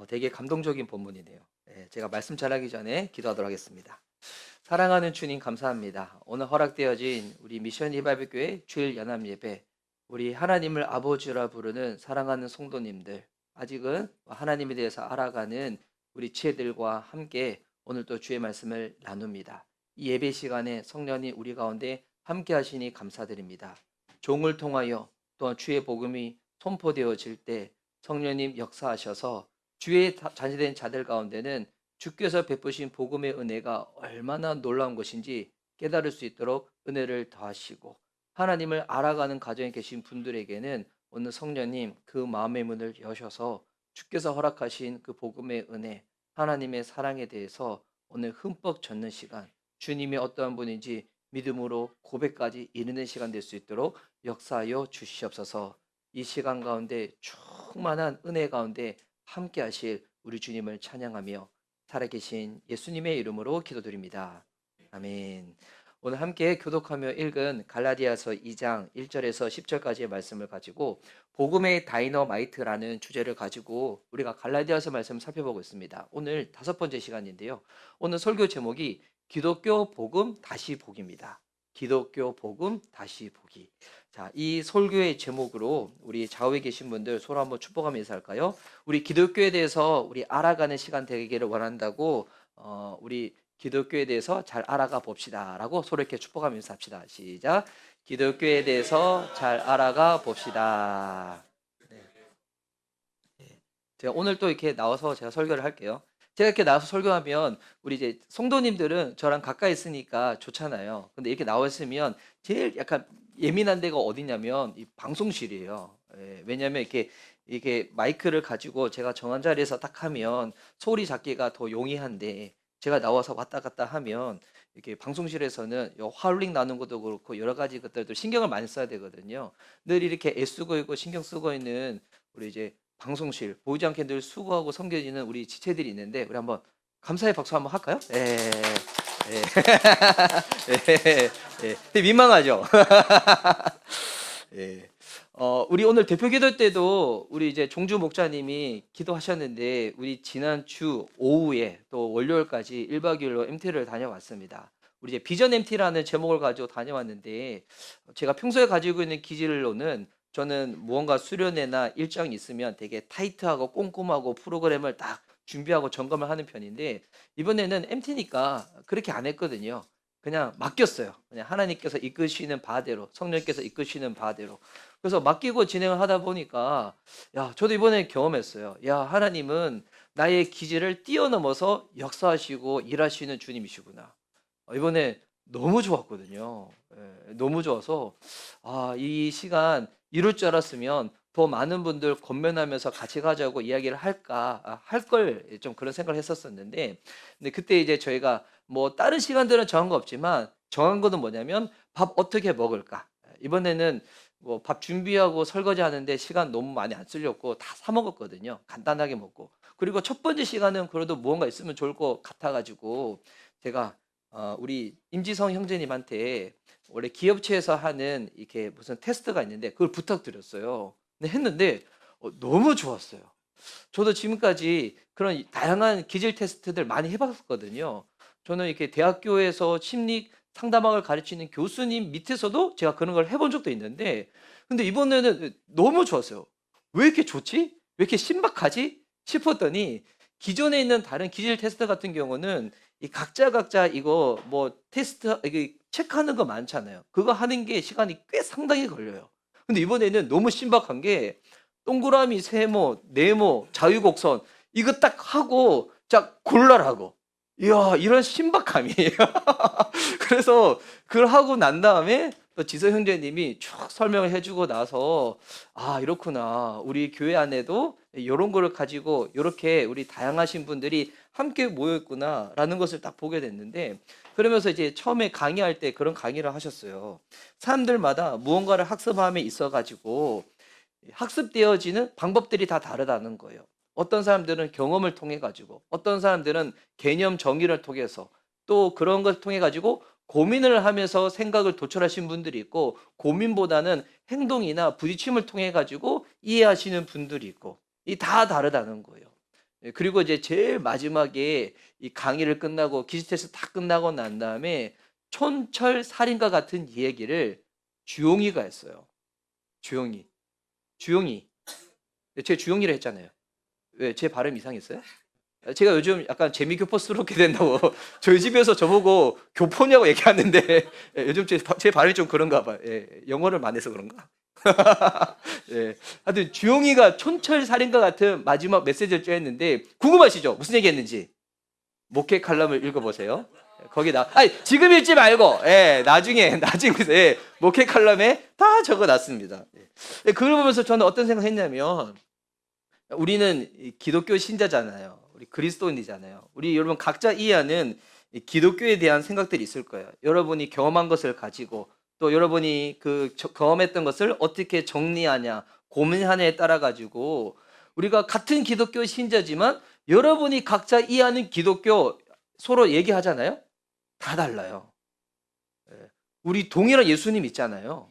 되게 감동적인 본문이네요. 제가 말씀 전하기 전에 기도하도록 하겠습니다. 사랑하는 주님 감사합니다. 오늘 허락되어진 우리 미션 리바이벌 교회 주일 연합 예배, 우리 하나님을 아버지라 부르는 사랑하는 성도님들, 아직은 하나님에 대해서 알아가는 우리 지혜들과 함께 오늘 또 주의 말씀을 나눕니다. 이 예배 시간에 성령이 우리 가운데 함께 하시니 감사드립니다. 종을 통하여 또한 주의 복음이 선포되어질 때 성령님 역사하셔서 주의 자녀된 자들 가운데는 주께서 베푸신 복음의 은혜가 얼마나 놀라운 것인지 깨달을 수 있도록 은혜를 더하시고, 하나님을 알아가는 가정에 계신 분들에게는 오늘 성령님 그 마음의 문을 여셔서 주께서 허락하신 그 복음의 은혜, 하나님의 사랑에 대해서 오늘 흠뻑 젖는 시간, 주님이 어떠한 분인지 믿음으로 고백까지 이르는 시간 될 수 있도록 역사하여 주시옵소서. 이 시간 가운데 충만한 은혜 가운데 함께 하실 우리 주님을 찬양하며 살아계신 예수님의 이름으로 기도드립니다. 아멘. 오늘 함께 교독하며 읽은 갈라디아서 2장 1절에서 10절까지의 말씀을 가지고 복음의 다이너마이트라는 주제를 가지고 우리가 갈라디아서 말씀을 살펴보고 있습니다. 오늘 5번째 시간인데요. 오늘 설교 제목이 기독교 복음 다시 보기입니다. 기독교 복음 다시 보기. 자, 이 설교의 제목으로 우리 좌우에 계신 분들 서로 한번 축복하며 인사할까요? 우리 기독교에 대해서 우리 알아가는 시간 되기를 원한다고 우리 기독교에 대해서 잘 알아가 봅시다 라고 서로 이렇게 축복하며 인사합시다. 시작. 기독교에 대해서 잘 알아가 봅시다. 네. 제가 오늘 또 이렇게 나와서 제가 설교를 할게요. 제가 이렇게 나와서 설교하면 우리 이제 성도님들은 저랑 가까이 있으니까 좋잖아요. 근데 이렇게 나와 있으면 제일 약간 예민한 데가 어디냐면 이 방송실이에요. 왜냐하면 이렇게 마이크를 가지고 제가 정한 자리에서 딱 하면 소리 잡기가 더 용이한데, 제가 나와서 왔다 갔다 하면 이렇게 방송실에서는 화울링 나는 것도 그렇고 여러 가지 것들도 신경을 많이 써야 되거든요. 늘 이렇게 애쓰고 있고 신경 쓰고 있는 우리 이제 방송실, 보이지 않게 늘 수고하고 섬겨지는 우리 지체들이 있는데, 우리 한번 감사의 박수 한번 할까요? 예. 예. 예. 예. 되게 민망하죠? 예. 우리 오늘 대표 기도 때도 우리 이제 종주 목사님이 기도하셨는데, 우리 지난주 오후에 또 월요일까지 1박 2일로 MT를 다녀왔습니다. 우리 이제 비전 MT라는 제목을 가지고 다녀왔는데, 제가 평소에 가지고 있는 기질로는 저는 무언가 수련회나 일정이 있으면 되게 타이트하고 꼼꼼하고 프로그램을 딱 준비하고 점검을 하는 편인데, 이번에는 MT니까 그렇게 안 했거든요. 그냥 맡겼어요. 그냥 하나님께서 이끄시는 바대로, 성령께서 이끄시는 바대로. 그래서 맡기고 진행을 하다 보니까, 저도 이번에 경험했어요. 하나님은 나의 기질을 뛰어넘어서 역사하시고 일하시는 주님이시구나. 이번에 너무 좋았거든요. 너무 좋아서 이 시간 이룰 줄 알았으면 더 많은 분들 권면하면서 같이 가자고 이야기를 할까, 할 걸 좀 그런 생각을 했었었는데, 근데 그때 이제 저희가 뭐 다른 시간들은 정한 거 없지만 정한 거는 뭐냐면 밥 어떻게 먹을까. 이번에는 뭐 밥 준비하고 설거지 하는데 시간 너무 많이 안 쓰려고 다 사 먹었거든요. 간단하게 먹고. 그리고 첫 번째 시간은 그래도 무언가 있으면 좋을 것 같아가지고 제가 우리 임지성 형제님한테 원래 기업체에서 하는 이렇게 무슨 테스트가 있는데 그걸 부탁드렸어요. 근데 했는데 너무 좋았어요. 저도 지금까지 그런 다양한 기질 테스트들 많이 해봤거든요. 저는 이렇게 대학교에서 심리 상담학을 가르치는 교수님 밑에서도 제가 그런 걸 해본 적도 있는데, 근데 이번에는 너무 좋았어요. 왜 이렇게 좋지? 왜 이렇게 신박하지? 싶었더니, 기존에 있는 다른 기질 테스트 같은 경우는 이 각자 이거 뭐 테스트 이게 체크하는 거 많잖아요. 그거 하는 게 시간이 꽤 상당히 걸려요. 근데 이번에는 너무 신박한 게 동그라미, 세모, 네모, 자유곡선 이거 딱 하고 자 골라라고. 이야, 이런 신박함이에요. 그래서 그걸 하고 난 다음에 또 지서 형제님이 쭉 설명을 해주고 나서 이렇구나. 우리 교회 안에도 이런 거를 가지고 이렇게 우리 다양하신 분들이 함께 모였구나라는 것을 딱 보게 됐는데, 그러면서 이제 처음에 강의할 때 그런 강의를 하셨어요. 사람들마다 무언가를 학습함에 있어 가지고 학습되어지는 방법들이 다 다르다는 거예요. 어떤 사람들은 경험을 통해 가지고, 어떤 사람들은 개념 정의를 통해서, 또 그런 걸 통해 가지고 고민을 하면서 생각을 도출하신 분들이 있고, 고민보다는 행동이나 부딪힘을 통해 가지고 이해하시는 분들이 있고, 이 다 다르다는 거예요. 그리고 이제 제일 마지막에 이 강의를 끝나고 기지 테스트 다 끝나고 난 다음에 촌철살인과 같은 이야기를 주용이가 했어요. 주용이. 주용이. 제가 주용이라 했잖아요. 왜? 제 발음 이상했어요? 제가 요즘 약간 재미교포스럽게 된다고 저희 집에서 저보고 교포냐고 얘기하는데 요즘 제 발음이 좀 그런가 봐요. 영어를 많이 해서 그런가? 하여튼 주용이가 촌철살인과 같은 마지막 메시지를 쬐했는데 궁금하시죠? 무슨 얘기했는지 목회 칼럼을 읽어보세요. 거기 아니 지금 읽지 말고 나중에 목회 칼럼에 다 적어놨습니다. 그걸 보면서 저는 어떤 생각했냐면 우리는 기독교 신자잖아요. 우리 그리스도인이잖아요. 우리 여러분 각자 이해하는 기독교에 대한 생각들이 있을 거예요. 여러분이 경험한 것을 가지고 또 여러분이 그 경험했던 것을 어떻게 정리하냐, 고민하냐에 따라 가지고 우리가 같은 기독교 신자지만 여러분이 각자 이해하는 기독교 서로 얘기하잖아요. 다 달라요. 우리 동일한 예수님 있잖아요.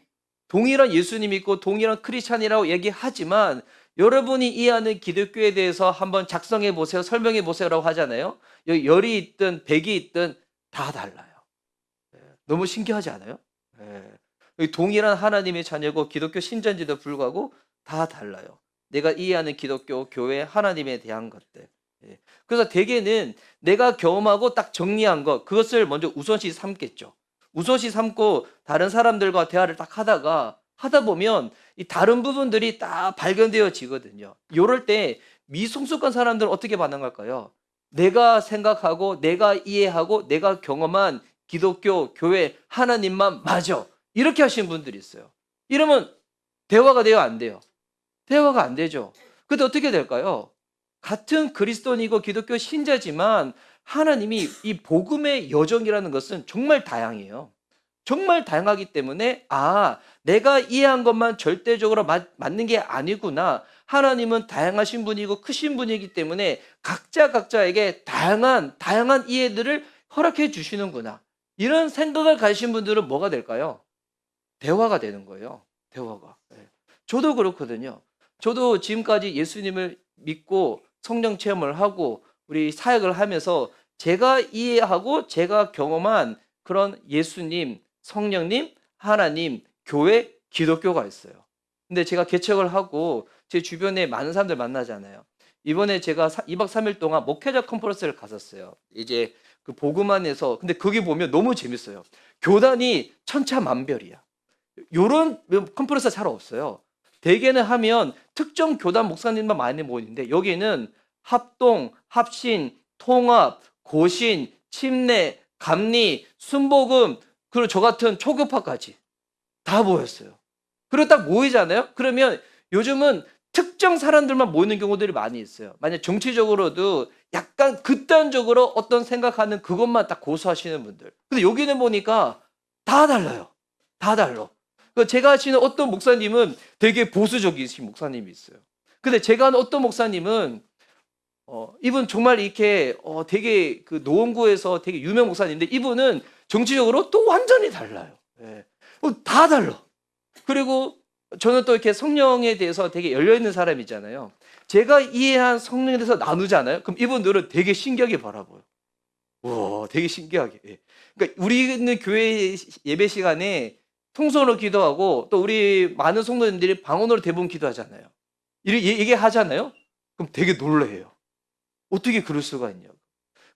동일한 예수님 있고 동일한 크리스찬이라고 얘기하지만 여러분이 이해하는 기독교에 대해서 한번 작성해 보세요, 설명해 보세요라고 하잖아요. 여기 열이 있든 백이 있든 다 달라요. 너무 신기하지 않아요? 동일한 하나님의 자녀고 기독교 신자인지도 불구하고 다 달라요. 내가 이해하는 기독교, 교회, 하나님에 대한 것들. 그래서 대개는 내가 경험하고 딱 정리한 것, 그것을 먼저 우선시 삼겠죠. 우선시 삼고 다른 사람들과 대화를 딱 하다 보면 이 다른 부분들이 딱 발견되어지거든요. 이럴 때 미성숙한 사람들은 어떻게 반응할까요? 내가 생각하고 내가 이해하고 내가 경험한 기독교, 교회, 하나님만 맞아. 이렇게 하시는 분들이 있어요. 이러면 대화가 돼요, 안 돼요? 대화가 안 되죠. 근데 어떻게 될까요? 같은 그리스도인이고 기독교 신자지만 하나님이 이 복음의 여정이라는 것은 정말 다양해요. 정말 다양하기 때문에 내가 이해한 것만 절대적으로 맞는 게 아니구나. 하나님은 다양하신 분이고 크신 분이기 때문에 각자에게 다양한 이해들을 허락해 주시는구나. 이런 생각을 가지신 분들은 뭐가 될까요? 대화가 되는 거예요. 대화가. 저도 그렇거든요. 저도 지금까지 예수님을 믿고 성령 체험을 하고 우리 사역을 하면서 제가 이해하고 제가 경험한 그런 예수님, 성령님, 하나님, 교회, 기독교가 있어요. 근데 제가 개척을 하고 제 주변에 많은 사람들 만나잖아요. 이번에 제가 2박 3일 동안 목회자 컨퍼런스를 갔었어요. 이제 그 복음 안에서. 근데 거기 보면 너무 재밌어요. 교단이 천차만별이야. 요런 컨퍼런스가 잘 없어요. 대개는 하면 특정 교단 목사님만 많이 모이는데 여기는 합동, 합신, 통합, 고신, 침례, 감리, 순복음, 그리고 저 같은 초교파까지 다 모였어요. 그리고 딱 모이잖아요. 그러면 요즘은 특정 사람들만 모이는 경우들이 많이 있어요. 만약 정치적으로도 약간 극단적으로 어떤 생각하는 그것만 딱 고수하시는 분들. 근데 여기는 보니까 다 달라요. 다 달라. 제가 아시는 어떤 목사님은 되게 보수적이신 목사님이 있어요. 근데 제가 아는 어떤 목사님은 이분 정말 이렇게 되게 그 노원구에서 되게 유명 목사님인데 이분은 정치적으로 또 완전히 달라요. 다 달라. 그리고 저는 또 이렇게 성령에 대해서 되게 열려있는 사람이잖아요. 제가 이해한 성령에 대해서 나누잖아요. 그럼 이분들은 되게 신기하게 바라봐요. 와, 되게 신기하게. 그러니까 우리는 교회 예배 시간에 통성으로 기도하고 또 우리 많은 성도님들이 방언으로 대부분 기도하잖아요. 이게 하잖아요. 그럼 되게 놀라요. 어떻게 그럴 수가 있냐고.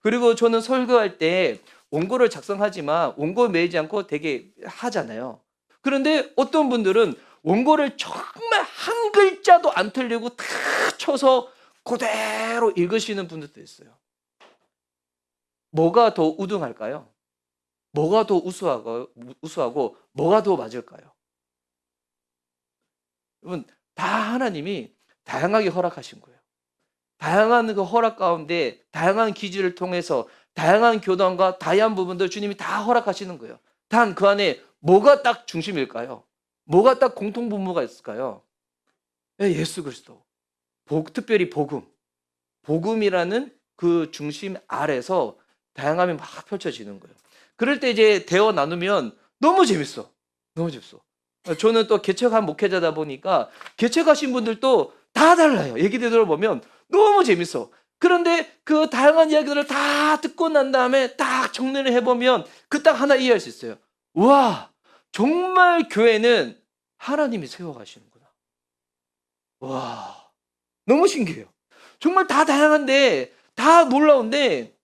그리고 저는 설교할 때 원고를 작성하지만 원고 매이지 않고 되게 하잖아요. 그런데 어떤 분들은 원고를 정말 한 글자도 안 틀리고 다 쳐서 그대로 읽으시는 분들도 있어요. 뭐가 더 우등할까요? 뭐가 더 우수하고 뭐가 더 맞을까요? 여러분, 다 하나님이 다양하게 허락하신 거예요. 다양한 그 허락 가운데 다양한 기준을 통해서 다양한 교단과 다양한 부분들 주님이 다 허락하시는 거예요. 단 그 안에 뭐가 딱 중심일까요? 뭐가 딱 공통분모가 있을까요? 예수 그리스도. 특별히 복음. 복음이라는 그 중심 아래서 다양함이 막 펼쳐지는 거예요. 그럴 때 이제 대화 나누면 너무 재밌어. 너무 재밌어. 저는 또 개척한 목회자다 보니까 개척하신 분들도 다 달라요. 얘기들 들어보면 너무 재밌어. 그런데 그 다양한 이야기들을 다 듣고 난 다음에 딱 정리를 해보면 그 딱 하나 이해할 수 있어요. 와, 정말 교회는 하나님이 세워가시는구나. 와, 너무 신기해요. 정말 다 다양한데 다 놀라운데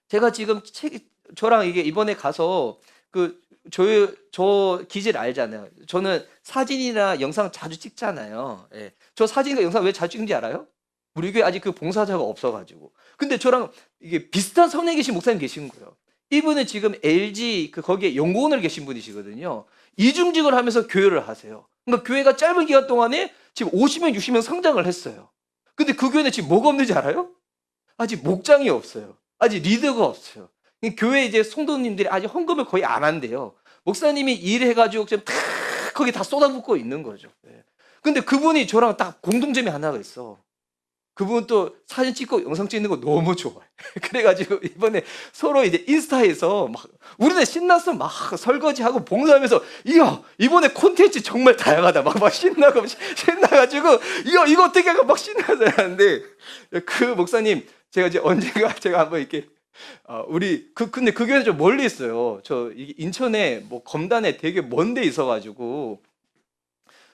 제가 지금 저랑 이게 이번에 가서 저 기질 알잖아요. 저는 사진이나 영상 자주 찍잖아요. 예. 저 사진과 영상 왜 자주 찍는지 알아요? 우리 교회 아직 그 봉사자가 없어가지고. 근데 저랑 이게 비슷한 성향 계신 목사님 계신 거예요. 이분은 지금 LG 거기에 연구원을 계신 분이시거든요. 이중직을 하면서 교회를 하세요. 그러니까 교회가 짧은 기간 동안에 지금 50명, 60명 성장을 했어요. 근데 그 교회는 지금 뭐가 없는지 알아요? 아직 목장이 없어요. 아직 리더가 없어요. 교회 이제 성도님들이 아직 헌금을 거의 안 한대요. 목사님이 일해가지고 지금 다 거기 다 쏟아붓고 있는 거죠. 근데 그분이 저랑 딱 공통점이 하나가 있어. 그분 또 사진 찍고 영상 찍는 거 너무 좋아해. 그래가지고 이번에 서로 이제 인스타에서 막 우리는 신나서 막 설거지하고 봉사하면서 이야 이번에 콘텐츠 정말 다양하다 막 신나가지고 이거 어떻게 하고 막 신나서 하는데 그 목사님 제가 이제 언젠가 제가 한번 이렇게 근데 그 교회는 좀 멀리 있어요. 저 인천에 뭐 검단에 되게 먼 데 있어가지고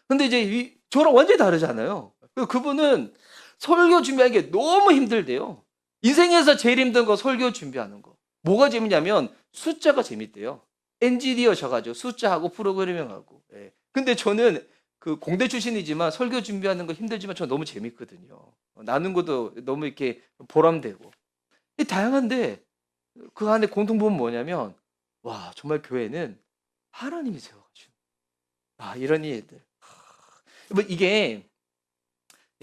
근데 이제 저랑 완전히 다르잖아요. 그분은 설교 준비하는 게 너무 힘들대요. 인생에서 제일 힘든 거 설교 준비하는 거. 뭐가 재밌냐면 숫자가 재밌대요. 엔지니어셔가지고 숫자하고 프로그래밍하고. 예. 근데 저는 그 공대 출신이지만 설교 준비하는 거 힘들지만 저는 너무 재밌거든요. 나눈 것도 너무 이렇게 보람되고. 다양한데 그 안에 공통점은 뭐냐면 와 정말 교회는 하나님이 세워가지고 이런 일들. 뭐 이게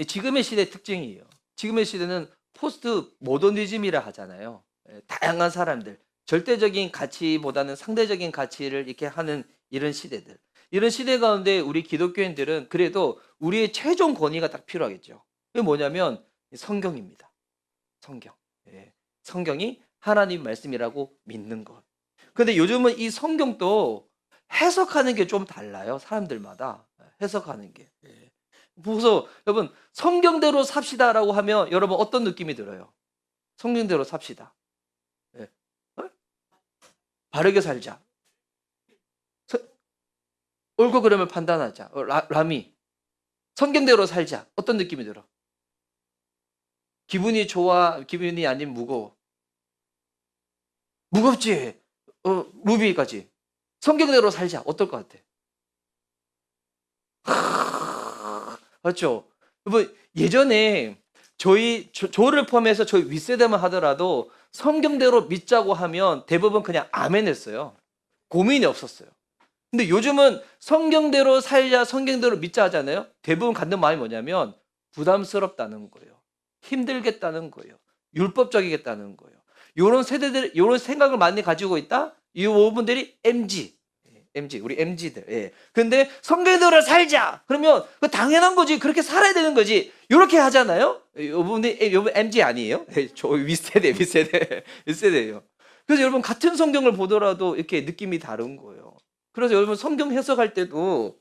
지금의 시대의 특징이에요. 지금의 시대는 포스트 모더니즘이라 하잖아요. 다양한 사람들, 절대적인 가치보다는 상대적인 가치를 이렇게 하는 이런 시대들. 이런 시대 가운데 우리 기독교인들은 그래도 우리의 최종 권위가 딱 필요하겠죠. 그게 뭐냐면 성경입니다. 성경. 성경이 하나님 말씀이라고 믿는 것. 근데 요즘은 이 성경도 해석하는 게 좀 달라요. 사람들마다 해석하는 게. 그래서 여러분 성경대로 삽시다라고 하면 여러분 어떤 느낌이 들어요? 성경대로 삽시다. 바르게 살자. 옳고 그름을 판단하자. 라미. 성경대로 살자. 어떤 느낌이 들어? 기분이 좋아? 기분이 아닌 무거워? 무겁지? 루비까지. 성경대로 살자. 어떨 것 같아? 맞죠? 여러분 예전에 저를 포함해서 저희 윗세대만 하더라도 성경대로 믿자고 하면 대부분 그냥 아멘 했어요. 고민이 없었어요. 근데 요즘은 성경대로 살자, 성경대로 믿자 하잖아요. 대부분 갖는 마음이 뭐냐면 부담스럽다는 거예요. 힘들겠다는 거예요. 율법적이겠다는 거예요. 요런 세대들, 요런 생각을 많이 가지고 있다? 이 부분들이 MG, 우리 MG들. 예. 근데 성경대로 살자! 그러면 그 당연한 거지. 그렇게 살아야 되는 거지. 요렇게 하잖아요? 요분 MG 아니에요? 저 윗세대예요. 그래서 여러분 같은 성경을 보더라도 이렇게 느낌이 다른 거예요. 그래서 여러분 성경 해석할 때도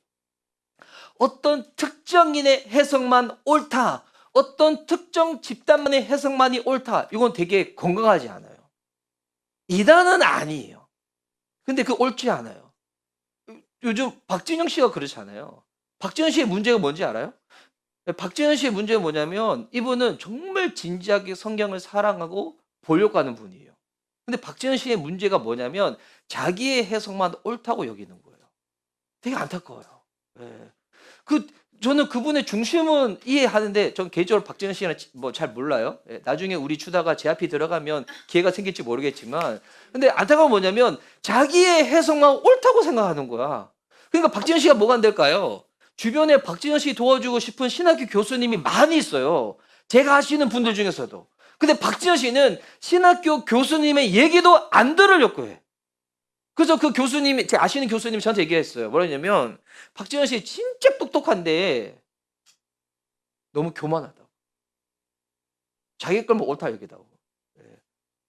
어떤 특정인의 해석만 옳다. 어떤 특정 집단만의 해석만이 옳다. 이건 되게 건강하지 않아요. 이단은 아니에요. 근데 그 옳지 않아요. 요즘 박진영 씨가 그렇잖아요. 박진영 씨의 문제가 뭔지 알아요? 박진영 씨의 문제가 뭐냐면 이분은 정말 진지하게 성경을 사랑하고 보려고 하는 분이에요. 근데 박진영 씨의 문제가 뭐냐면 자기의 해석만 옳다고 여기는 거예요. 되게 안타까워요. 저는 그분의 중심은 이해하는데 전 개인적으로 박진영 씨는 뭐 잘 몰라요. 나중에 우리 추다가 제 앞이 들어가면 기회가 생길지 모르겠지만 근데 안타까운 뭐냐면 자기의 해석만 옳다고 생각하는 거야. 그러니까 박진영 씨가 뭐가 안 될까요? 주변에 박진영 씨 도와주고 싶은 신학교 교수님이 많이 있어요. 제가 아시는 분들 중에서도. 근데 박진영 씨는 신학교 교수님의 얘기도 안 들으려고 해. 그래서 그 교수님이, 제가 아시는 교수님이 저한테 얘기했어요. 뭐냐면, 박진영 씨 진짜 똑똑한데, 너무 교만하다고. 자기 걸뭐 옳다 여기다고.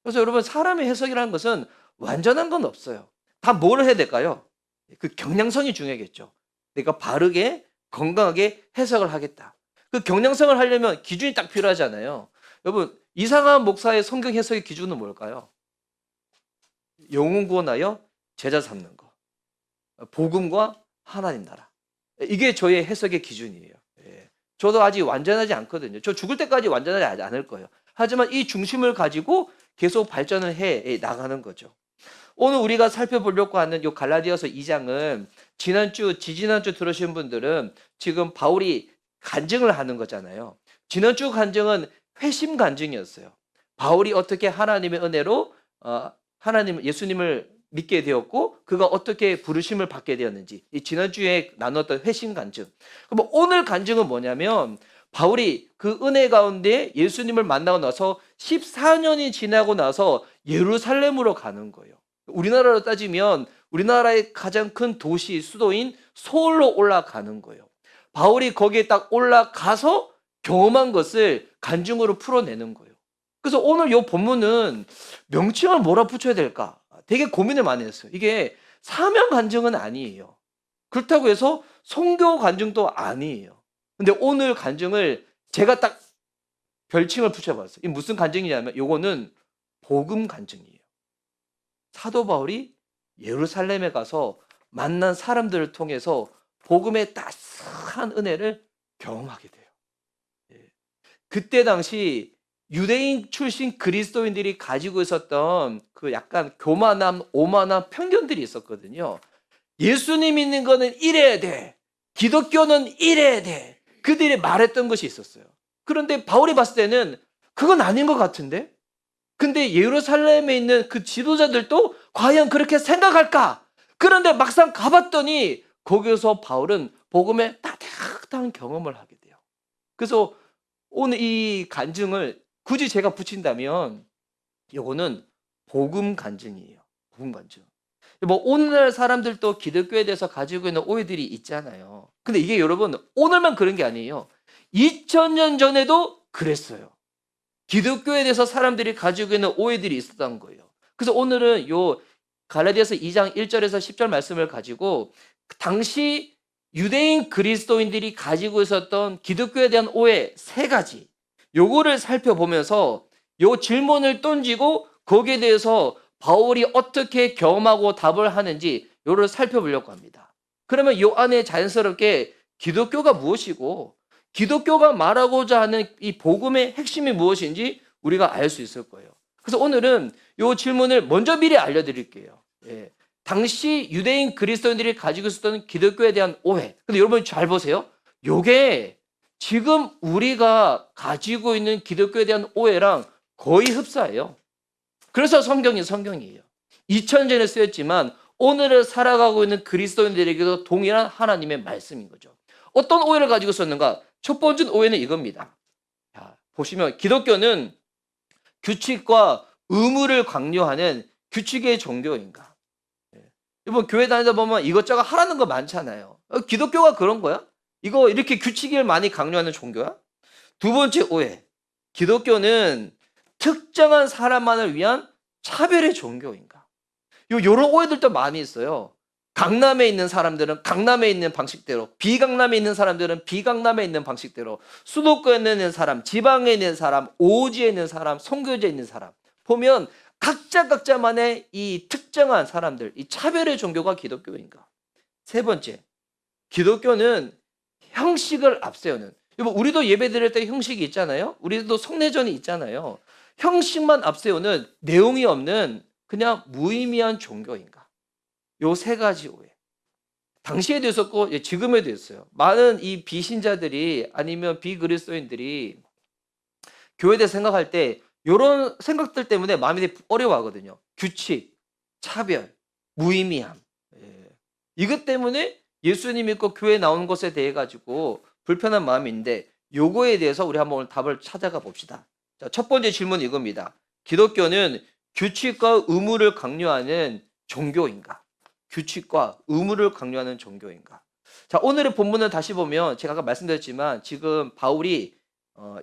그래서 여러분, 사람의 해석이라는 것은 완전한 건 없어요. 다 뭘 해야 될까요? 그 경량성이 중요하겠죠. 내가 바르게, 건강하게 해석을 하겠다. 그 경량성을 하려면 기준이 딱 필요하잖아요. 여러분, 이상한 목사의 성경 해석의 기준은 뭘까요? 영혼 구원하여 제자 삼는 거. 복음과 하나님 나라. 이게 저의 해석의 기준이에요. 예. 저도 아직 완전하지 않거든요. 저 죽을 때까지 완전하지 않을 거예요. 하지만 이 중심을 가지고 계속 발전을 해 나가는 거죠. 오늘 우리가 살펴보려고 하는 이 갈라디아서 2장은 지지난주 들으신 분들은 지금 바울이 간증을 하는 거잖아요. 지난주 간증은 회심 간증이었어요. 바울이 어떻게 하나님의 은혜로 하나님 예수님을 믿게 되었고 그가 어떻게 부르심을 받게 되었는지 이 지난주에 나눴던 회심 간증. 그럼 오늘 간증은 뭐냐면 바울이 그 은혜 가운데 예수님을 만나고 나서 14년이 지나고 나서 예루살렘으로 가는 거예요. 우리나라로 따지면 우리나라의 가장 큰 도시 수도인 서울로 올라가는 거예요. 바울이 거기에 딱 올라가서 경험한 것을 간증으로 풀어내는 거예요. 그래서 오늘 이 본문은 명칭을 뭐라 붙여야 될까? 되게 고민을 많이 했어요. 이게 사명 간증은 아니에요. 그렇다고 해서 선교 간증도 아니에요. 근데 오늘 간증을 제가 딱 별칭을 붙여봤어요. 이 무슨 간증이냐면 요거는 복음 간증이에요. 사도 바울이 예루살렘에 가서 만난 사람들을 통해서 복음의 따스한 은혜를 경험하게 돼요. 그때 당시 유대인 출신 그리스도인들이 가지고 있었던 그 약간 교만함, 오만함, 편견들이 있었거든요. 예수님 믿는 거는 이래야 돼. 기독교는 이래야 돼. 그들이 말했던 것이 있었어요. 그런데 바울이 봤을 때는 그건 아닌 것 같은데? 근데 예루살렘에 있는 그 지도자들도 과연 그렇게 생각할까? 그런데 막상 가봤더니 거기서 바울은 복음의 따뜻한 경험을 하게 돼요. 그래서 오늘 이 간증을 굳이 제가 붙인다면 이거는 복음 간증이에요. 복음 간증. 뭐 오늘날 사람들도 기독교에 대해서 가지고 있는 오해들이 있잖아요. 근데 이게 여러분 오늘만 그런 게 아니에요. 2000년 전에도 그랬어요. 기독교에 대해서 사람들이 가지고 있는 오해들이 있었던 거예요. 그래서 오늘은 요 갈라디아서 2장 1절에서 10절 말씀을 가지고 당시 유대인 그리스도인들이 가지고 있었던 기독교에 대한 오해 3가지 요거를 살펴보면서 요 질문을 던지고 거기에 대해서 바울이 어떻게 경험하고 답을 하는지 요를 살펴보려고 합니다. 그러면 요 안에 자연스럽게 기독교가 무엇이고 기독교가 말하고자 하는 이 복음의 핵심이 무엇인지 우리가 알 수 있을 거예요. 그래서 오늘은 이 질문을 먼저 미리 알려드릴게요. 예. 당시 유대인 그리스도인들이 가지고 있었던 기독교에 대한 오해. 근데 여러분 잘 보세요. 요게 지금 우리가 가지고 있는 기독교에 대한 오해랑 거의 흡사해요. 그래서 성경이 성경이에요. 2000년에 쓰였지만 오늘을 살아가고 있는 그리스도인들에게도 동일한 하나님의 말씀인 거죠. 어떤 오해를 가지고 있었는가? 첫 번째 오해는 이겁니다. 자, 보시면 기독교는 규칙과 의무를 강요하는 규칙의 종교인가? 이번 교회 다니다 보면 이것저것 하라는 거 많잖아요. 기독교가 그런 거야? 이거 이렇게 규칙을 많이 강요하는 종교야? 두 번째 오해. 기독교는 특정한 사람만을 위한 차별의 종교인가? 요런 오해들도 많이 있어요. 강남에 있는 사람들은 강남에 있는 방식대로, 비강남에 있는 사람들은 비강남에 있는 방식대로, 수도권에 있는 사람, 지방에 있는 사람, 오지에 있는 사람, 선교지에 있는 사람 보면 각자만의 이 특정한 사람들, 이 차별의 종교가 기독교인가? 세 번째, 기독교는 형식을 앞세우는. 우리도 예배 드릴 때 형식이 있잖아요. 우리도 성례전이 있잖아요. 형식만 앞세우는 내용이 없는 그냥 무의미한 종교인가? 요 3가지 오해. 당시에도 있었고 지금에도 있어요. 많은 이 비신자들이 아니면 비그리스도인들이 교회에 대해 생각할 때 이런 생각들 때문에 마음이 되게 어려워하거든요. 규칙, 차별, 무의미함. 이것 때문에 예수님 믿고 교회에 나오는 것에 대해 가지고 불편한 마음이 있는데 요거에 대해서 우리 한번 오늘 답을 찾아가 봅시다. 자, 첫 번째 질문은 이겁니다. 기독교는 규칙과 의무를 강요하는 종교인가? 규칙과 의무를 강요하는 종교인가? 자, 오늘의 본문을 다시 보면 제가 아까 말씀드렸지만 지금 바울이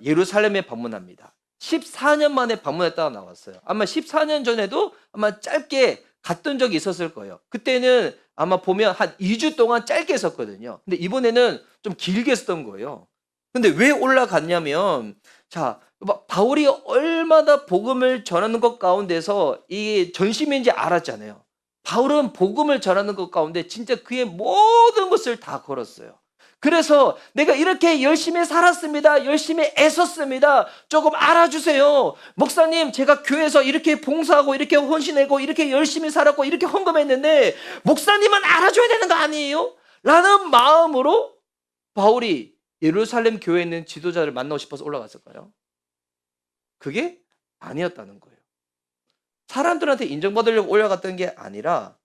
예루살렘에 방문합니다. 14년 만에 방문했다가 나왔어요. 아마 14년 전에도 아마 짧게 갔던 적이 있었을 거예요. 그때는 아마 보면 한 2주 동안 짧게 했었거든요. 근데 이번에는 좀 길게 했던 거예요. 근데 왜 올라갔냐면 자, 바울이 얼마나 복음을 전하는 것 가운데서 이게 전심인지 알았잖아요. 바울은 복음을 전하는 것 가운데 진짜 그의 모든 것을 다 걸었어요. 그래서 내가 이렇게 열심히 살았습니다. 열심히 애썼습니다. 조금 알아주세요. 목사님, 제가 교회에서 이렇게 봉사하고 이렇게 헌신하고 이렇게 열심히 살았고 이렇게 헌금했는데 목사님은 알아줘야 되는 거 아니에요? 라는 마음으로 바울이 예루살렘 교회에 있는 지도자를 만나고 싶어서 올라갔을까요? 그게 아니었다는 거예요. 사람들한테 인정받으려고 올라갔던 게 아니라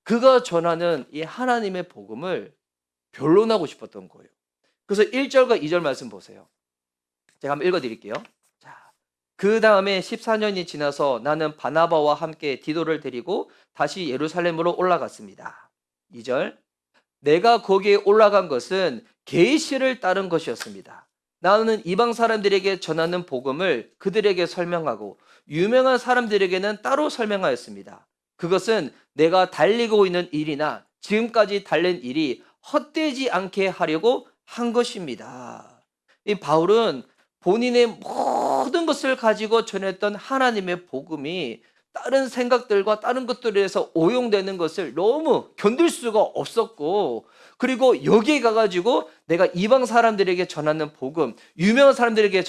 그가 전하는 이 하나님의 복음을 변론하고 싶었던 거예요. 그래서 1절과 2절 말씀 보세요. 제가 한번 읽어드릴게요. 자, 그 다음에 14년이 지나서 나는 바나바와 함께 디도를 데리고 다시 예루살렘으로 올라갔습니다. 2절, 내가 거기에 올라간 것은 계시를 따른 것이었습니다. 나는 이방 사람들에게 전하는 복음을 그들에게 설명하고 유명한 사람들에게는 따로 설명하였습니다. 그것은 내가 달리고 있는 일이나 지금까지 달린 일이 헛되지 않게 하려고 한 것입니다. 이 바울은 본인의 모든 것을 가지고 전했던 하나님의 복음이 다른 생각들과 다른 것들에서 오용되는 것을 너무 견딜 수가 없었고, 그리고 여기에 가가지고 내가 이방 사람들에게 전하는 복음, 유명한 사람들에게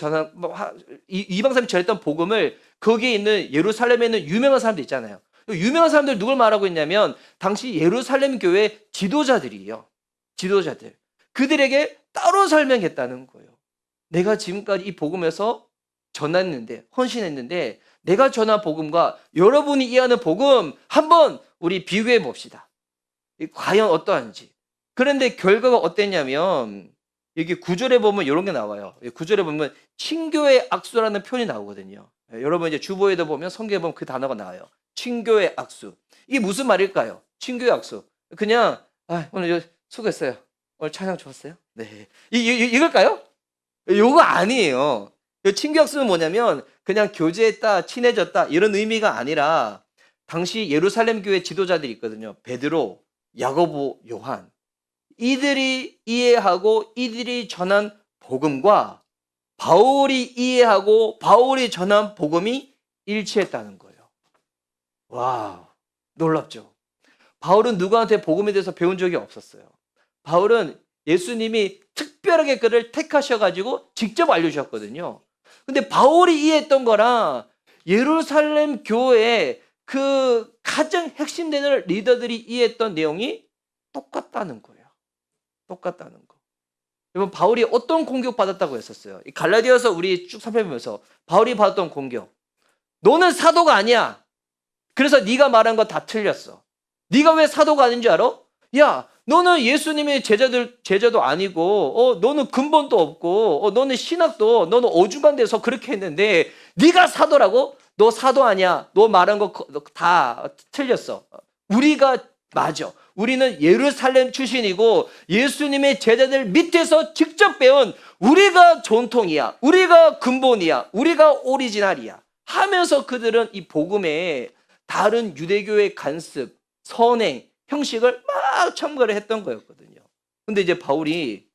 이방 사람이 전했던 복음을 거기에 있는 예루살렘에 있는 유명한 사람들 있잖아요. 유명한 사람들 누굴 말하고 있냐면 당시 예루살렘 교회 지도자들이에요. 지도자들. 그들에게 따로 설명했다는 거예요. 내가 지금까지 이 복음에서 전했는데, 헌신했는데 내가 전한 복음과 여러분이 이해하는 복음 한번 우리 비교해 봅시다. 과연 어떠한지. 그런데 결과가 어땠냐면 여기 9절에 보면 이런 게 나와요. 9절에 보면 친교의 악수라는 표현이 나오거든요. 여러분 이제 주보에도 보면 성경에 보면 그 단어가 나와요. 친교의 악수. 이게 무슨 말일까요? 친교의 악수. 그냥 오늘 수고했어요. 오늘 찬양 좋았어요? 네. 이걸까요? 이거 아니에요. 친교 악수는 뭐냐면 그냥 교제했다, 친해졌다 이런 의미가 아니라 당시 예루살렘 교회 지도자들이 있거든요. 베드로, 야고보, 요한. 이들이 이해하고 이들이 전한 복음과 바울이 이해하고 바울이 전한 복음이 일치했다는 거예요. 와, 놀랍죠? 바울은 누구한테 복음에 대해서 배운 적이 없었어요. 바울은 예수님이 특별하게 그를 택하셔가지고 직접 알려주셨거든요. 근데 바울이 이해했던 거랑 예루살렘 교회의 그 가장 핵심되는 리더들이 이해했던 내용이 똑같다는 거예요. 똑같다는 거. 여러분, 바울이 어떤 공격받았다고 했었어요? 이 갈라디아서 우리 쭉 살펴보면서 바울이 받았던 공격. 너는 사도가 아니야. 그래서 네가 말한 거 다 틀렸어. 네가 왜 사도가 아닌 줄 알아? 야, 너는 예수님의 제자도 아니고, 너는 근본도 없고, 너는 신학도, 너는 어중간 데서 그렇게 했는데, 네가 사도라고? 너 사도 아니야. 너 말한 거 다 틀렸어. 우리가 맞아. 우리는 예루살렘 출신이고, 예수님의 제자들 밑에서 직접 배운 우리가 전통이야. 우리가 근본이야. 우리가 오리지널이야. 하면서 그들은 이 복음에 다른 유대교의 간습, 선행, 형식을 막 첨가를 했던 거였거든요. 근데 이제 바울이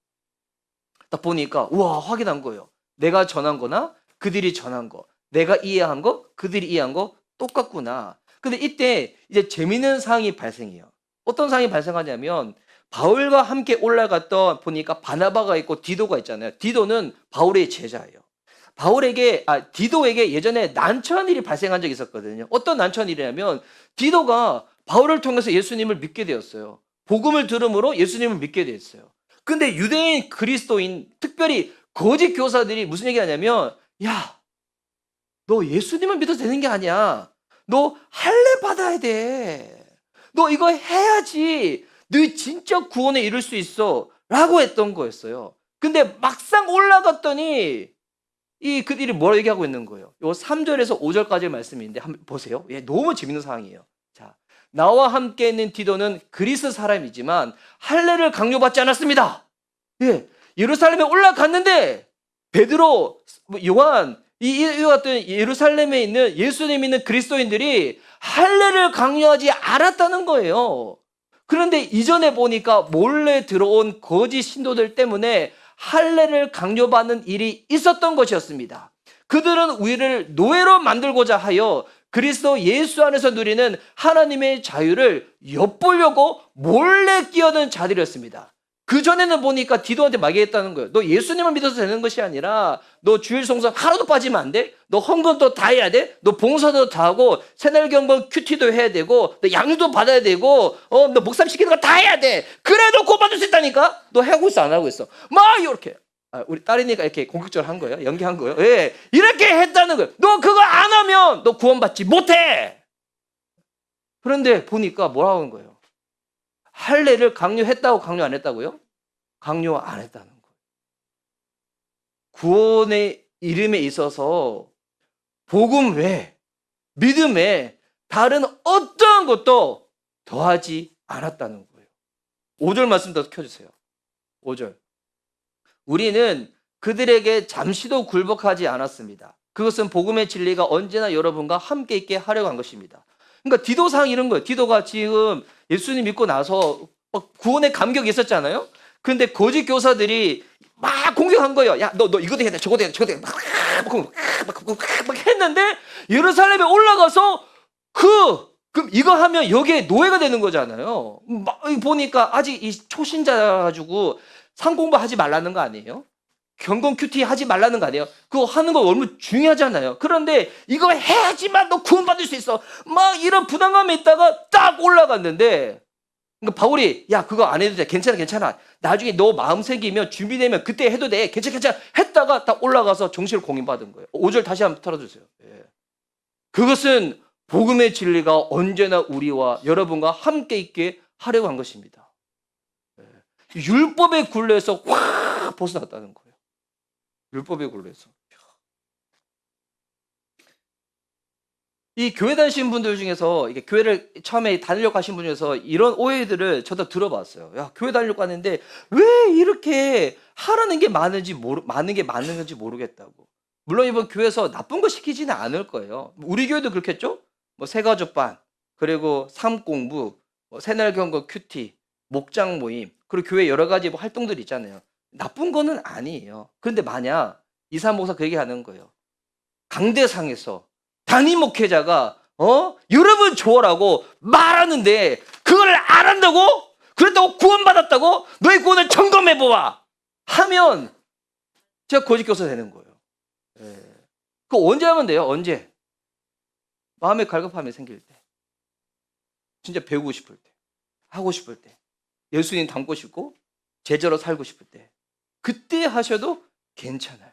딱 보니까 우와, 확인한 거예요. 내가 전한 거나 그들이 전한 거, 내가 이해한 거, 그들이 이해한 거 똑같구나. 근데 이때 이제 재밌는 상황이 발생해요. 어떤 상황이 발생하냐면 바울과 함께 올라갔던 보니까 바나바가 있고 디도가 있잖아요. 디도는 바울의 제자예요. 디도에게 예전에 난처한 일이 발생한 적이 있었거든요. 어떤 난처한 일이냐면 디도가 바울을 통해서 예수님을 믿게 되었어요. 복음을 들음으로 예수님을 믿게 되었어요. 근데 유대인 그리스도인, 특별히 거짓 교사들이 무슨 얘기 하냐면, 야, 너 예수님을 믿어도 되는 게 아니야. 너 할례 받아야 돼. 너 이거 해야지 너 진짜 구원에 이룰 수 있어 라고 했던 거였어요. 근데 막상 올라갔더니 그들이 뭐라고 얘기하고 있는 거예요. 요 3절에서 5절까지의 말씀인데 한번 보세요. 너무 재밌는 상황이에요. 자, 나와 함께 있는 디도는 그리스 사람이지만 할례를 강요받지 않았습니다. 예루살렘에 올라갔는데 베드로, 요한, 이 같은 예루살렘에 있는 예수님 믿는 그리스도인들이 할례를 강요하지 않았다는 거예요. 그런데 이전에 보니까 몰래 들어온 거짓 신도들 때문에 할례를 강요받는 일이 있었던 것이었습니다. 그들은 우리를 노예로 만들고자 하여 그리스도 예수 안에서 누리는 하나님의 자유를 엿보려고 몰래 끼어든 자들이었습니다. 그전에는 보니까 디도한테 막이했다는 거예요. 너 예수님을 믿어서 되는 것이 아니라 너 주일 성수 하루도 빠지면 안 돼? 너 헌금도 다 해야 돼? 너 봉사도 다 하고 새날경건 큐티도 해야 되고 너 양육도 받아야 되고 너 목사님 시키는 거 다 해야 돼. 그래 너 구원받을 수 있다니까? 너 하고 있어 안 하고 있어? 막 이렇게 우리 딸이니까 이렇게 공격적으로 한 거예요. 연기한 거예요. 예, 이렇게 했다는 거예요. 너 그거 안 하면 너 구원받지 못해. 그런데 보니까 뭐라고 하는 거예요? 할례를 강요했다고 강요 안 했다고요? 강요 안 했다는 거예요. 구원의 이름에 있어서 복음 외, 믿음 외 다른 어떠한 것도 더하지 않았다는 거예요. 5절 말씀 더 켜주세요. 5절. 우리는 그들에게 잠시도 굴복하지 않았습니다. 그것은 복음의 진리가 언제나 여러분과 함께 있게 하려고 한 것입니다. 그러니까 디도상 이런 거예요. 디도가 지금 예수님 믿고 나서 구원의 감격이 있었잖아요. 근데 거짓 교사들이 막 공격한 거예요. 야, 너 이거도 해야 돼, 저거도 해야 돼, 저거도 해야 돼. 막 했는데 예루살렘에 올라가서 그럼 이거 하면 여기에 노예가 되는 거잖아요. 막 보니까 아직 이 초신자 가지고 상공부 하지 말라는 거 아니에요? 경건 큐티 하지 말라는 거 아니에요? 그거 하는 거 얼마나 중요하잖아요. 그런데 이거 해야지만 너 구원받을 수 있어. 막 이런 부담감에 있다가 딱 올라갔는데 그러니까 바울이 야 그거 안 해도 돼. 괜찮아. 나중에 너 마음 생기면 준비되면 그때 해도 돼. 괜찮아. 했다가 딱 올라가서 정신을 공인받은 거예요. 5절 다시 한번 털어주세요. 예. 그것은 복음의 진리가 언제나 우리와 여러분과 함께 있게 하려고 한 것입니다. 예. 율법의 굴레에서 확 벗어났다는 거예요. 율법의 굴레에서. 이 교회 다니시는 분들 중에서 이게 교회를 처음에 다니려고 하신 분 중에서 이런 오해들을 저도 들어봤어요. 야, 교회 다니려고 하는데 왜 이렇게 하라는 게 많은 게 맞는 건지 모르겠다고. 물론 이번 교회에서 나쁜 거 시키지는 않을 거예요. 우리 교회도 그렇겠죠? 뭐 새가족반, 그리고 삶공부, 뭐 새날경건 큐티, 목장 모임, 그리고 교회 여러 가지 뭐 활동들이 있잖아요. 나쁜 거는 아니에요. 그런데 만약 이사 목사 그 얘기하는 거예요. 강대상에서 담임 목회자가 여러분 좋아라고 말하는데 그걸 안 한다고? 그랬다고 구원받았다고? 너희 구원을 점검해보아 하면 제가 거짓 교사 되는 거예요. 예. 그거 언제 하면 돼요? 언제? 마음의 갈급함이 생길 때, 진짜 배우고 싶을 때, 하고 싶을 때, 예수님 닮고 싶고 제자로 살고 싶을 때, 그때 하셔도 괜찮아요.